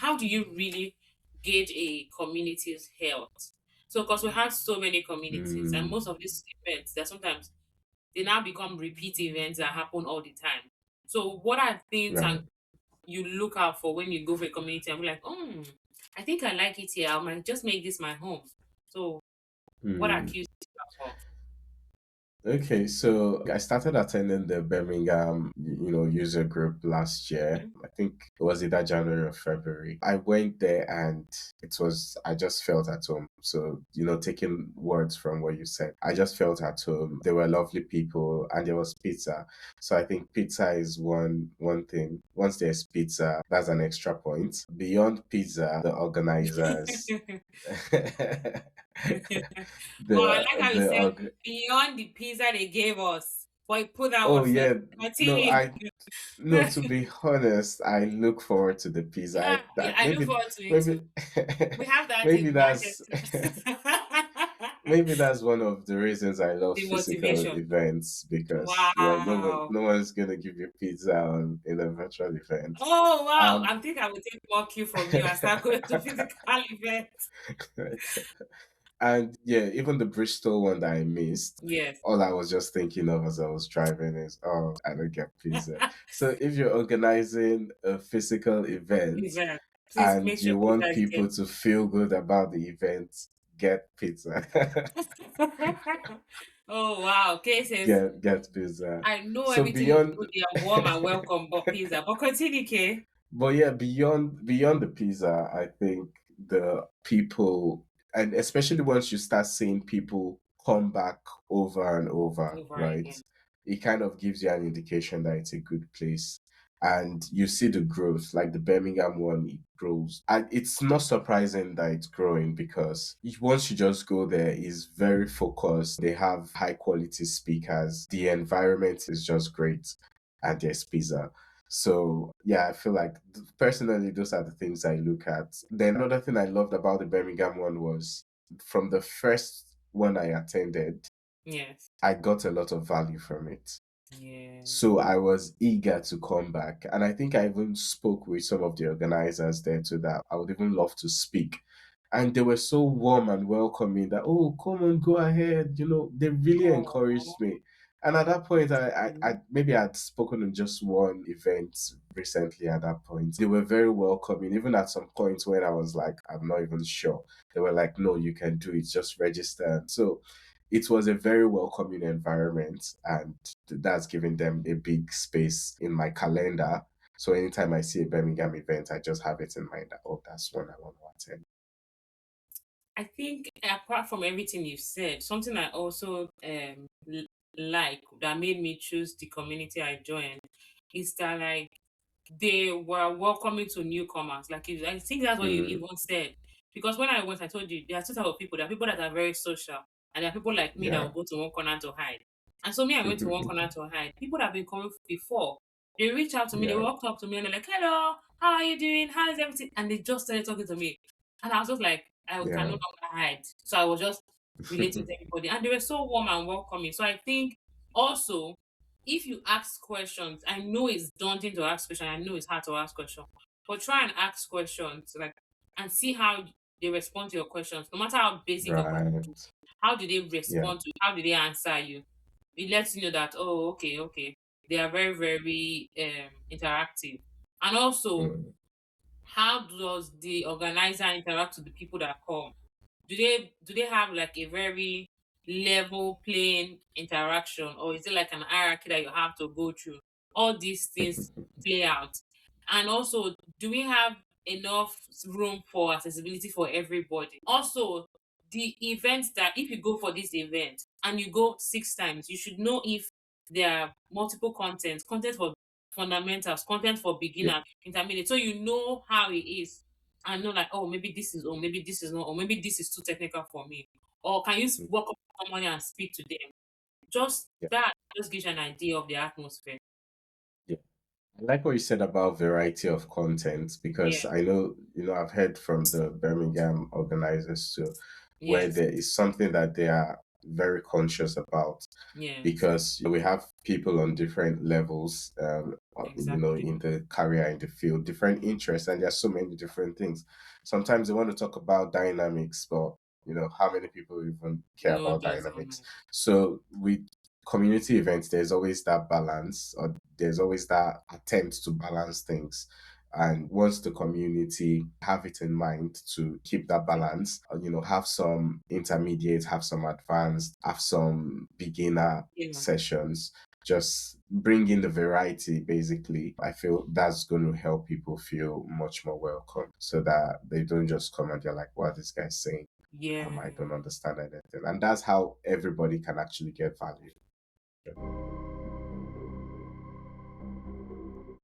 how do you really gauge a community's health? So, because we have so many communities, and Mm, most of these events, that sometimes they now become repeat events that happen all the time. So, what are things right. and you look out for when you go for a community and be like, I think I like it here. I might just make this my home. So, what are Mm. cues to look out Okay, so I started attending the Birmingham, user group last for? year. I think it was either January or February. I went there and I just felt at home. So, taking words from what you said, I just felt at home. There were lovely people and there was pizza. So I think pizza is one thing. Once there's pizza, that's an extra point. Beyond pizza, the organizers, Oh, I like the how you the said org- beyond the pizza they gave us. Boy, put that oh one first. yeah, no, Continue. I no, to be honest, I look forward to the pizza. Yeah, yeah, That I look maybe, forward to it maybe, too. We have that maybe in that's Manchester. maybe that's one of the reasons I love The physical motivation. events because Wow. no one's gonna give you pizza in a virtual event. Oh wow. Um, I think I will take more cue from you and start going to physical events. and yeah, even the Bristol one that I missed, Yes. all I was just thinking of as I was driving is, oh, I don't get pizza. So if you're organizing a physical event Event. Please and make sure you pizza want is there. people to feel good about the event, get pizza. Oh wow. Cases. Get pizza. I know So everything is beyond good. They are warm and welcome, but pizza. But continue, K. but yeah, beyond the pizza, I think the people, and especially once you start seeing people come back over and over, Over right? again. It kind of gives you an indication that it's a good place. And you see the growth, like the Birmingham one, it grows. And it's not surprising that it's growing because once you just go there, it's very focused. They have high quality speakers. The environment is just great. And there's pizza. So yeah, I feel like personally those are the things I look at. Then another thing I loved about the Birmingham one was from the first one I attended, Yes. I got a lot of value from it. Yeah. So I was eager to come back. And I think I even spoke with some of the organizers there too that I would even love to speak. And they were so warm and welcoming that, oh, come on, go ahead. They really Oh. encouraged me. And at that point, I maybe I'd spoken on just one event recently at that point. They were very welcoming, even at some point when I was like, I'm not even sure. They were like, no, you can do it, just register. So it was a very welcoming environment and that's giving them a big space in my calendar. So anytime I see a Birmingham event, I just have it in mind that, oh, that's one I want to attend. I think apart from everything you've said, something I also like that made me choose the community I joined is that like they were welcoming to newcomers. I think that's what you Mm, even said. Because when I went, I told you there are two types of people. There are people that are very social, and there are people like me that will yeah. go to one corner to hide. And so me, I went to one corner to hide. People that have been coming before, they reached out to me, they Yeah. walked up to me, and they're like, "Hello, how are you doing? How is everything?" And they just started talking to me, and I was just like, I can no Yeah. longer hide. So I was just relating to everybody, and they were so warm and welcoming. So I think also if you ask questions, I know it's daunting to ask questions. I know it's hard to ask questions, but try and ask questions, like, and see how they respond to your questions. No matter how basic a question Right. is, how do they Yeah. respond to it? How do they answer you? It lets you know that okay, they are very very interactive, and also Mm. how does the organizer interact with the people that come? Do they have like a very level playing interaction, or is it like an hierarchy that you have to go through? All these things play out. And also, do we have enough room for accessibility for everybody? Also, the events that if you go for this event and you go 6 times, you should know if there are multiple content for fundamentals, content for Yeah. beginner, intermediate, so you know how it is and know like, oh, maybe this is, or maybe this is not, or maybe this is too technical for me. Or can you Mm. walk up to someone and speak to them? Just Yeah. that just gives you an idea of the atmosphere. Yeah. I like what you said about variety of content because Yeah. I know, I've heard from the Birmingham organizers too, where Yes. there is something that they are very conscious about, Yes, because we have people on different levels, exactly. in the career, in the field, different interests, and there's so many different things. Sometimes they want to talk about dynamics, but how many people even care No, about just don't dynamics? mind. So with community events, there's always that balance, or there's always that attempt to balance things. And once the community have it in mind to keep that balance, have some intermediate, have some advanced, have some beginner Yeah. sessions, just bring in the variety. Basically, I feel that's going to help people feel much more welcome, so that they don't just come and they're like, what this guy's saying, I Yeah. don't understand anything. And that's how everybody can actually get value.